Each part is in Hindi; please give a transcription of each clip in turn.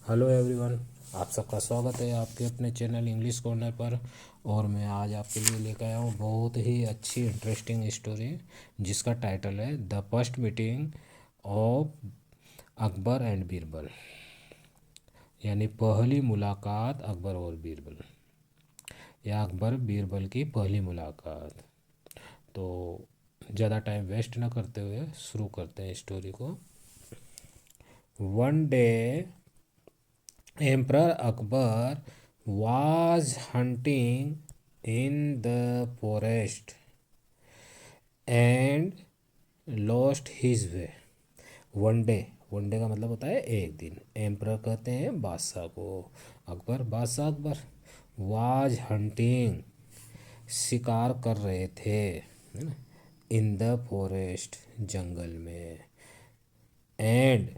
Hello everyone. आप सबका स्वागत है आपके अपने चैनल इंग्लिश कॉर्नर पर। और मैं आज आपके लिए लेकर आया हूँ बहुत ही अच्छी इंटरेस्टिंग स्टोरी जिसका टाइटल है the first meeting of Akbar and Birbal, यानी पहली मुलाकात अकबर और बीरबल, या अकबर बीरबल की पहली मुलाकात। तो ज़्यादा टाइम वेस्ट ना करते हुए शुरू करते हैं स्टोरी को। One day Emperor Akbar was hunting in the forest and lost his way. One day का मतलब होता है एक दिन। एम्परर कहते हैं बादशाह को, अकबर बादशाह अकबर। वाज हंटिंग शिकार कर रहे थे, है ना, इन द फॉरेस्ट जंगल में, एंड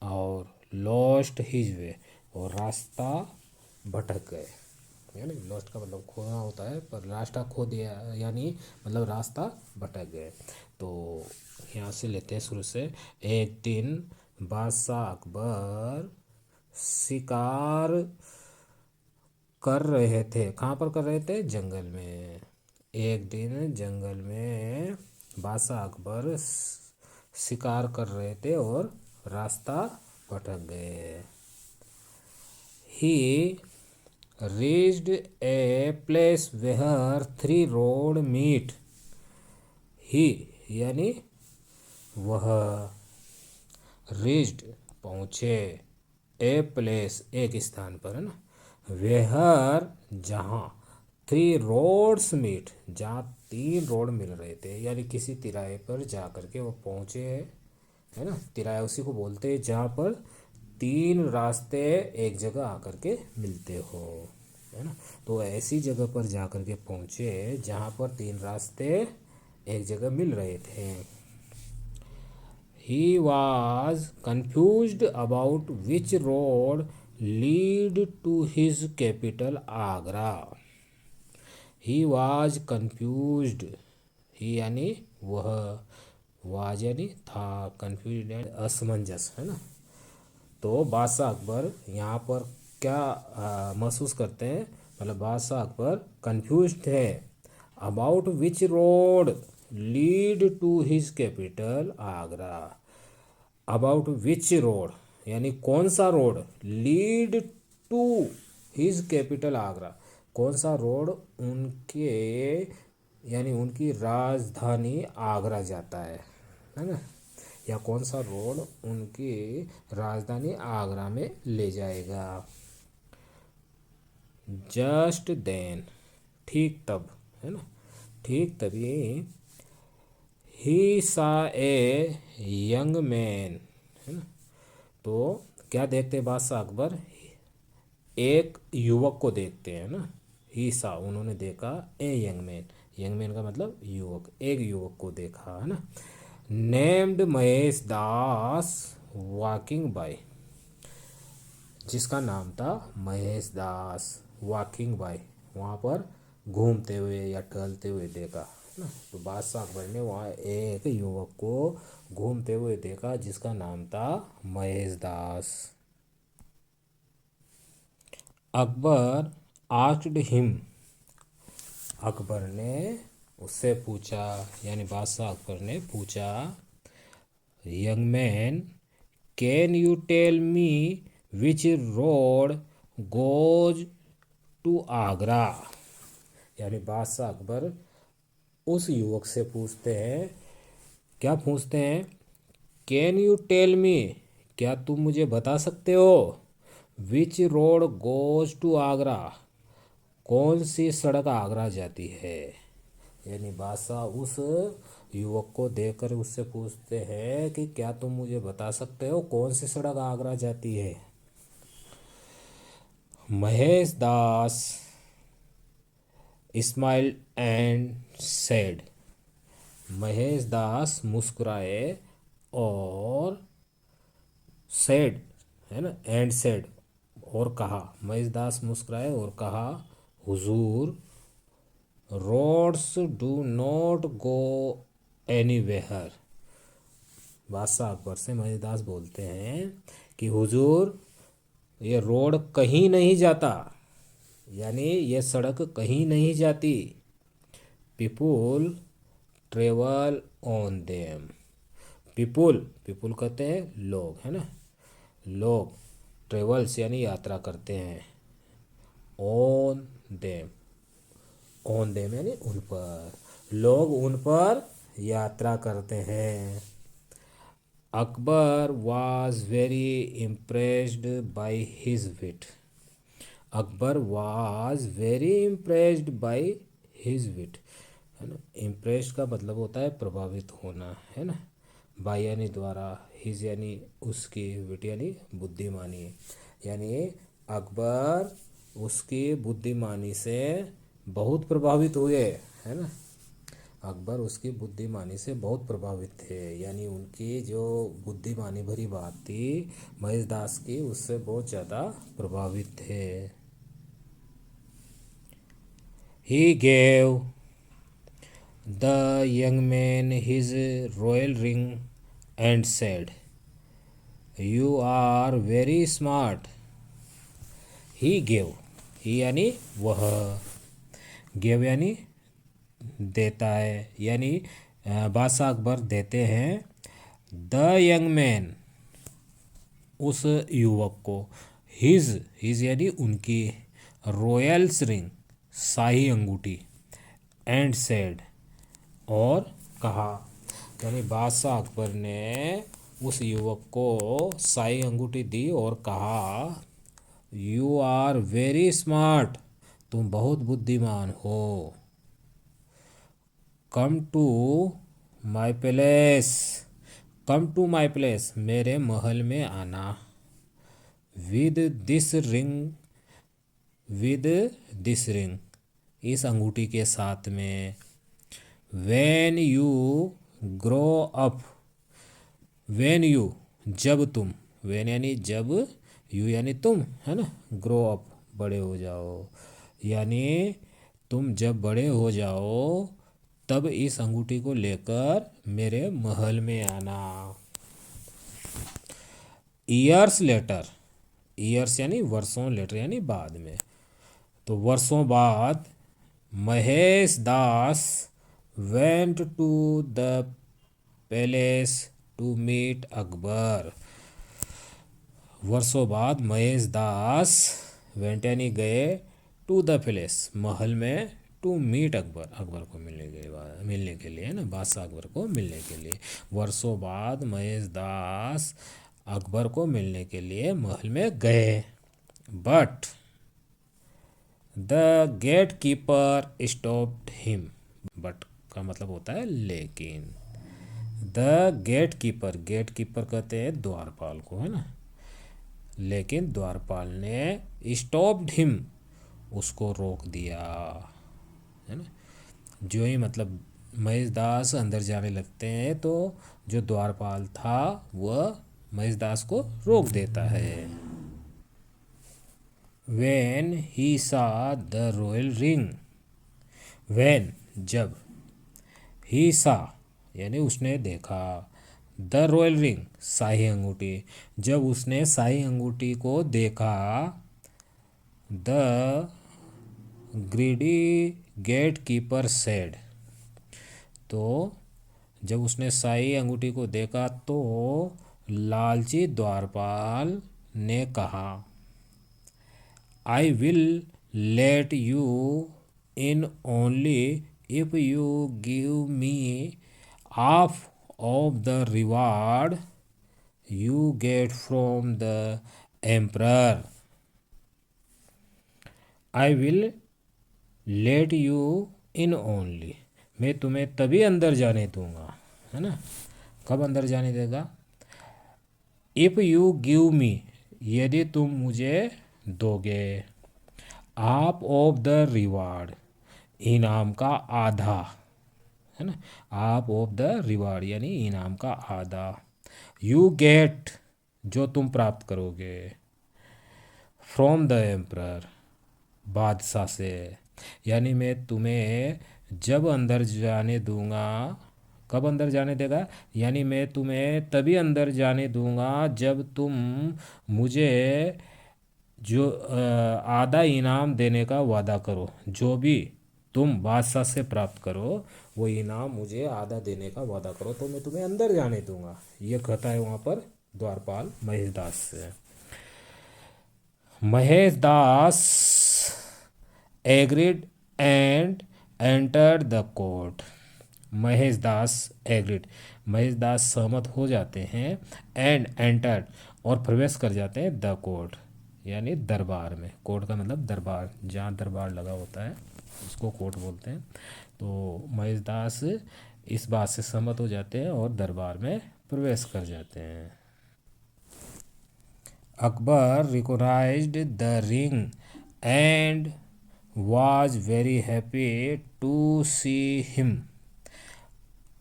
और लॉस्ट हिज वे और रास्ता भटक गए। यानी लॉस्ट का मतलब खोना होता है, पर रास्ता खो दिया यानी मतलब रास्ता भटक गए। तो यहाँ से लेते हैं शुरू से। एक दिन बादशाह अकबर शिकार कर रहे थे। कहाँ पर कर रहे थे? जंगल में। एक दिन जंगल में बादशाह अकबर शिकार कर रहे थे और रास्ता भटक गए। He reached a place where three road meet. He यानी वह, reached पहुँचे, ए प्लेस एक स्थान पर, है ना, वेहर जहाँ, थ्री रोड्स मीट जहाँ तीन रोड मिल रहे थे, यानी किसी तिराहे पर जा करके वो पहुँचे, है ना। तिराहा उसी को बोलते हैं जहाँ पर तीन रास्ते एक जगह आकर के मिलते हो, है ना। तो ऐसी जगह पर जा कर के पहुँचे जहाँ पर तीन रास्ते एक जगह मिल रहे थे। He was confused about which road lead to his capital Agra. He was confused. ही यानी वह, वाज यानी था, कन्फ्यूज यानी असमंजस, है ना। तो बादशाह अकबर यहाँ पर क्या महसूस करते हैं, मतलब बादशाह अकबर कंफ्यूज थे about which road lead to his capital Agra. About which road यानी कौन सा road, lead to his capital Agra, कौन सा रोड उनके यानी उनकी राजधानी आगरा जाता है ना, या कौन सा रोड उनकी राजधानी आगरा में ले जाएगा। जस्ट देन ठीक तब, है ना, ठीक तभी, ही सा ए यंग मैन, है ना। तो क्या देखते बादशाह अकबर, एक युवक को देखते हैं ना। ही सा उन्होंने देखा, a young man, young man का मतलब युवक, एक युवक को देखा, है ना। Named Mahesh Das walking by, जिसका नाम था महेश दास, वॉकिंग बाय वहाँ पर घूमते हुए या टहलते हुए देखा, है ना। तो बादशाह अकबर ने वहाँ एक युवक को घूमते हुए देखा जिसका नाम था महेश दास। अकबर आस्क्ड हिम, अकबर ने उससे पूछा, यानी बादशाह अकबर ने पूछा, young man can you tell me which road goes to Agra. यानी बादशाह अकबर उस युवक से पूछते हैं, क्या पूछते हैं, कैन यू टेल मी, क्या तुम मुझे बता सकते हो, which road goes to Agra, कौन सी सड़क आगरा जाती है। यानी बादशाह उस युवक को देखकर उससे पूछते हैं कि क्या तुम मुझे बता सकते हो कौन सी सड़क आगरा जाती है। महेश दास स्माइल एंड सेड, महेश दास मुस्कुराए और सेड, है ना, एंड सेड और कहा, महेश दास मुस्कुराए और कहा, हुजूर roads do not go anywhere. बादशाह अकबर से महेश दास बोलते हैं कि हुजूर ये रोड कहीं नहीं जाता, यानी ये सड़क कहीं नहीं जाती। People travel on them. People people कहते हैं लोग, है ना। लोग ट्रेवल्स यानी यात्रा करते हैं। ऑन देम, ऑन देम यानी उन पर, लोग उन पर यात्रा करते हैं। Akbar was very impressed by his wit। Akbar was very impressed by his wit, है ना। इम्प्रेस्ड का मतलब होता है प्रभावित होना, है ना। बाय यानी द्वारा, हिज यानी उसकी, विट यानी बुद्धिमानी, यानी अकबर उसकी बुद्धिमानी से बहुत प्रभावित हुए, है ना। अकबर उसकी बुद्धिमानी से बहुत प्रभावित थे, यानी उनकी जो बुद्धिमानी भरी बात थी महेश दास की, उससे बहुत ज़्यादा प्रभावित थे। He gave the young man his royal ring and said, you are very smart. He gave, he यानी वह, गेव यानी देता है, यानी बादशाह अकबर देते हैं द यंग मैन उस युवक को, हिज हिज यानी उनकी, रॉयल्स रिंग शाही अंगूठी, एंड सेड और कहा, यानी बादशाह अकबर ने उस युवक को शाही अंगूठी दी और कहा, यू आर वेरी स्मार्ट, तुम बहुत बुद्धिमान हो। Come to my palace, come to my palace मेरे महल में आना। With this ring, with this ring इस अंगूठी के साथ में। When you grow up, when you जब तुम, वेन यानी जब, यू यानी तुम, है ना। ग्रो अप बड़े हो जाओ, यानी तुम जब बड़े हो जाओ तब इस अंगूठी को लेकर मेरे महल में आना। ईयर्स लेटर, ईयर्स यानी वर्षों, लेटर यानी बाद में, तो वर्षों बाद Mahesh Das went to the palace to meet Akbar. वर्षों बाद महेश दास वेंट यानी गए, टू द पैलेस महल में, टू मीट अकबर अकबर को मिलने के लिए, है ना, बादशाह अकबर को मिलने के लिए। वर्षों बाद महेश दास अकबर को मिलने के लिए महल में गए। But the gate keeper stopped him. But का मतलब होता है लेकिन। The gate keeper, gatekeeper कहते हैं द्वारपाल को, है ना। लेकिन द्वारपाल ने स्टॉप्ड हिम उसको रोक दिया, है ना। जो ही मतलब महेश दास अंदर जाने लगते हैं तो जो द्वारपाल था वह महेश दास को रोक देता है। वेन ही सा द रॉयल रिंग, वेन जब, ही सा यानी उसने देखा, द रॉयल रिंग शाही अंगूठी, जब उसने शाही अंगूठी को देखा, the greedy gatekeeper said, तो जब उसने शाही अंगूठी को देखा तो लालची द्वारपाल ने कहा, I will let you in only if you give me half of the reward you get from the emperor। I will let you in only, मैं तुम्हें तभी अंदर जाने दूंगा, है ना। कब अंदर जाने देगा? इफ़ यू गिव मी, यदि तुम मुझे दोगे, हाफ ऑफ द रिवार्ड, इनाम का आधा, है ना। हाफ ऑफ द रिवार्ड यानी इनाम का आधा, यू गेट जो तुम प्राप्त करोगे, फ्रॉम द एम्परर बादशाह से, यानी मैं तुम्हें जब अंदर जाने दूंगा, कब अंदर जाने देगा, यानी मैं तुम्हें तभी अंदर जाने दूंगा जब तुम मुझे जो आधा इनाम देने का वादा करो, जो भी तुम बादशाह से प्राप्त करो वो इनाम मुझे आधा देने का वादा करो तो मैं तुम्हें अंदर जाने दूंगा। ये कहता है वहाँ पर द्वारपाल महेश दास से। Mahesh Das agreed and enter the court. Mahesh Das agreed, Mahesh Das सहमत हो जाते हैं, एंड एंटर्ड और प्रवेश कर जाते हैं द कोर्ट यानी दरबार में। कोर्ट का मतलब दरबार, जहाँ दरबार लगा होता है उसको कोर्ट बोलते हैं। तो महेश दास इस बात से सहमत हो जाते हैं और दरबार में प्रवेश कर जाते हैं। Akbar recognized the ring and was very happy to see him.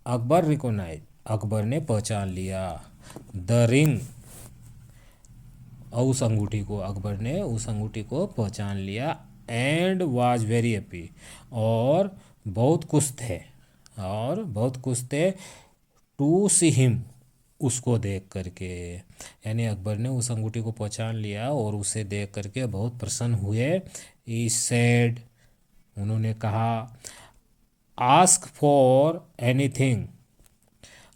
Akbar recognise, Akbar ने पहचान लिया, द रिंग, उस अंगूठी को, अकबर ने उस अंगूठी को पहचान लिया, एंड वाज वेरी हैप्पी और बहुत खुश थे, और बहुत खुश थे, टू सी हिम, उसको देख करके। यानी अकबर ने उस अंगूठी को पहचान लिया और उसे देख करके बहुत प्रसन्न हुए। ई सेड, उन्होंने कहा, ask for anything,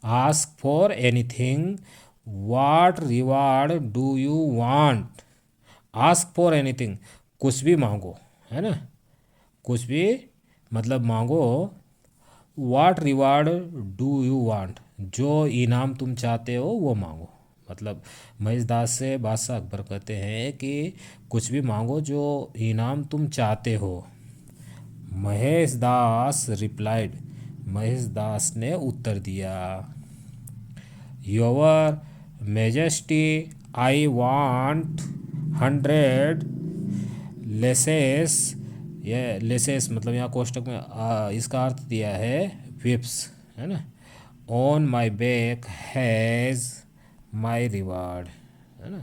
ask for anything, what reward do you want. Ask for anything, कुछ भी मांगो, है ना, कुछ भी मतलब मांगो। What reward do you want, जो इनाम तुम चाहते हो वो मांगो। मतलब महेश दास से बादशाह अकबर कहते हैं कि कुछ भी मांगो जो इनाम तुम चाहते हो। महेश दास रिप्लाइड, महेश दास ने उत्तर दिया, your majesty, I want 100 laces. ये लेसेस मतलब यहाँ कोष्टक में इसका अर्थ दिया है विप्स, है ना। On my back has my reward, है ना।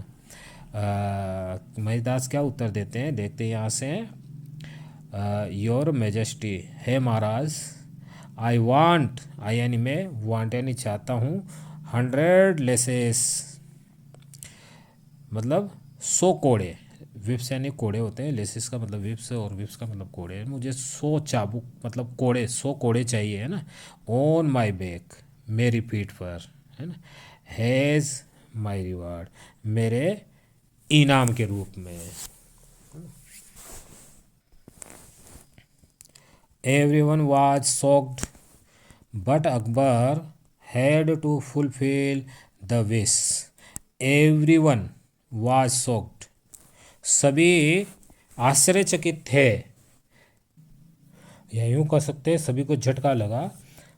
महेश दास क्या उत्तर देते हैं, देखते हैं यहाँ से। योर मेजेस्टी, है महाराज, आई वांट, आई यानी मैं, वांट यानी चाहता हूँ, 100 लेसेस मतलब 100 कोड़े, विप्स यानी कोड़े होते हैं, लेसिस का मतलब विप्स और विप्स का मतलब कोड़े। मुझे 100 चाबुक मतलब कोड़े, 100 कोड़े चाहिए, है ना। ऑन माई बैक, मेरी पीठ पर, है ना, हैज़ माई रिवार्ड, मेरे इनाम के रूप में। Everyone was shocked but Akbar had to fulfil the wish. Everyone was shocked, सभी आश्चर्यचकित थे, या यूँ कह सकते हैं सभी को झटका लगा।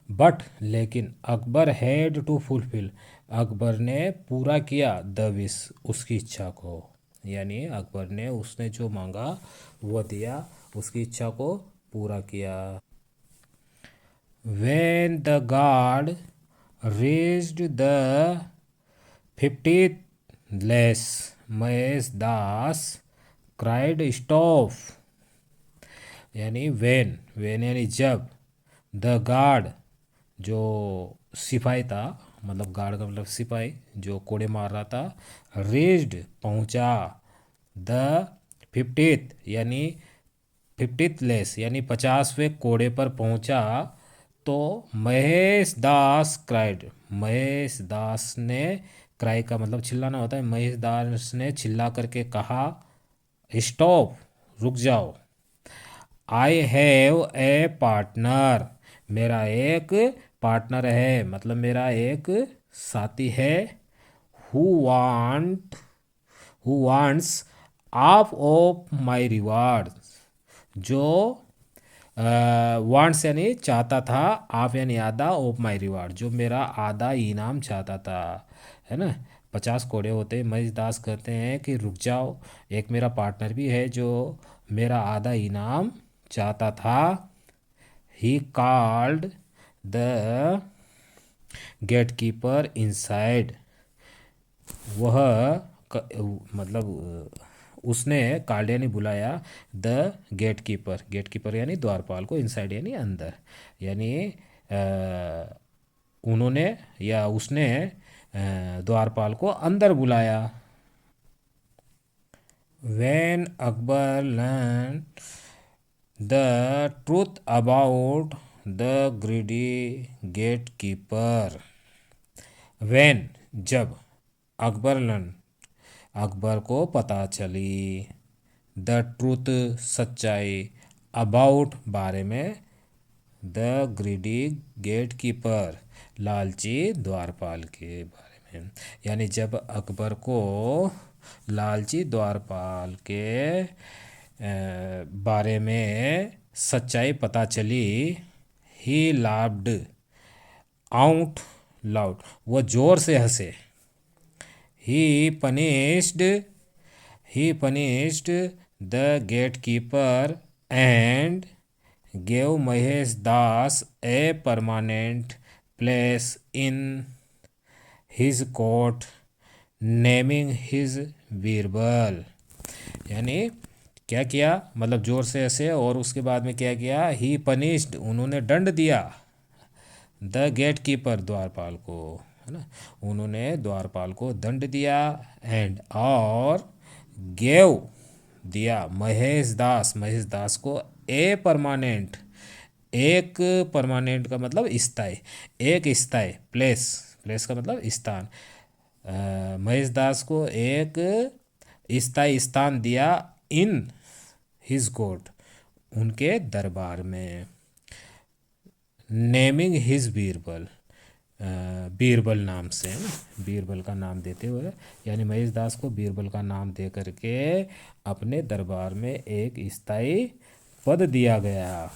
बट लेकिन Akbar had to fulfil, Akbar ने पूरा किया द विश, उसकी इच्छा को। यानी अकबर ने उसने जो मांगा वो दिया, उसकी इच्छा को पूरा किया। When the guard raised the 50th lash, Mahesh Das cried stop, यानी वेन यानी जब, द गार्ड जो सिपाही था, मतलब गार्ड का मतलब सिपाही जो कोड़े मार रहा था, रेज्ड पहुंचा, द 50th यानी 50th लेस यानी 50वें कोड़े पर पहुंचा, तो महेश दास क्राइड, महेश दास ने, क्राई का मतलब चिल्लाना होता है, महेश दास ने चिल्ला करके कहा, स्टॉप, रुक जाओ, आई हैव ए पार्टनर, मेरा एक पार्टनर है, मतलब मेरा एक साथी है, who want, who wants half of my reward, जो वांट्स यानी चाहता था, हाफ यानी आधा, ऑफ माई रिवार्ड जो मेरा आधा इनाम चाहता था, है ना। 50 कोड़े होते। महेश दास कहते हैं कि रुक जाओ, एक मेरा पार्टनर भी है जो मेरा आधा इनाम चाहता था। He called the gate keeper inside, वह मतलब उसने कॉल्ड यानी बुलाया, the gate keeper, gatekeeper यानी द्वारपाल को, इनसाइड यानी अंदर, यानी उन्होंने या उसने द्वारपाल को अंदर बुलाया। When Akbar learned the truth about the greedy gatekeeper. When जब अकबर लन अकबर को पता चली द ट्रूथ सच्चाई अबाउट बारे में द ग्रीडी गेट कीपर लालची द्वारपाल के बारे में, यानी जब अकबर को लालची द्वारपाल के बारे में सच्चाई पता चली, ही लाफ्ड आउट लाउड, वो जोर से हंसे। He punished the gate keeper and gave Mahesh Das a permanent place in his court, naming his Birbal. यानी क्या किया, मतलब जोर से ऐसे, और उसके बाद में क्या किया, ही पनिश्ड, उन्होंने दंड दिया, द गेट कीपर, द्वारपाल को, है ना, उन्होंने द्वारपाल को दंड दिया, एंड और गेव दिया महेश दास को ए परमानेंट, एक परमानेंट का मतलब स्थाई, एक स्थाई, प्लेस का मतलब स्थान, महेश दास को एक स्थाई स्थान दिया इन हिज कोर्ट, उनके दरबार में, नेमिंग हिज बीरबल, बीरबल नाम से, है ना, बीरबल का नाम देते हुए, यानी महेश दास को बीरबल का नाम दे करके अपने दरबार में एक स्थायी पद दिया गया।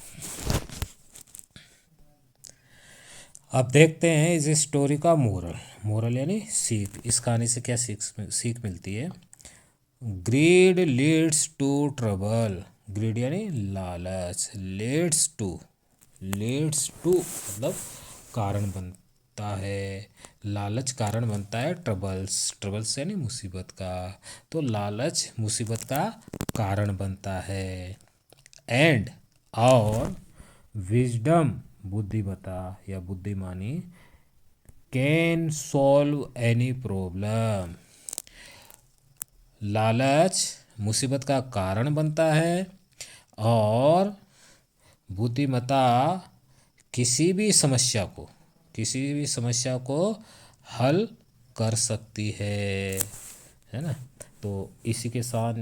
अब देखते हैं इस स्टोरी का मोरल यानी सीख, इस कहानी से क्या सीख मिलती है। Greed leads to trouble, greed यानी लालच, लीड्स टू मतलब कारण बनता है, लालच कारण बनता है, ट्रबल्स यानी मुसीबत का, तो लालच मुसीबत का कारण बनता है, एंड और विजडम बुद्धिमता या बुद्धिमानी, कैन सॉल्व एनी प्रॉब्लम, लालच मुसीबत का कारण बनता है और बुद्धिमता किसी भी समस्या को हल कर सकती है ना। तो इसी के साथ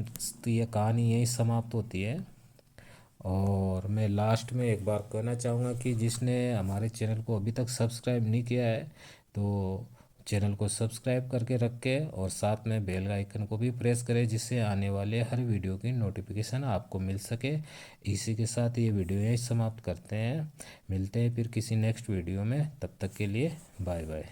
ये कहानी यही समाप्त होती है। और मैं लास्ट में एक बार कहना चाहूँगा कि जिसने हमारे चैनल को अभी तक सब्सक्राइब नहीं किया है तो चैनल को सब्सक्राइब करके रखें और साथ में बेल आइकन को भी प्रेस करें, जिससे आने वाले हर वीडियो की नोटिफिकेशन आपको मिल सके। इसी के साथ ये वीडियो यहीं समाप्त करते हैं, मिलते हैं फिर किसी नेक्स्ट वीडियो में, तब तक के लिए बाय बाय।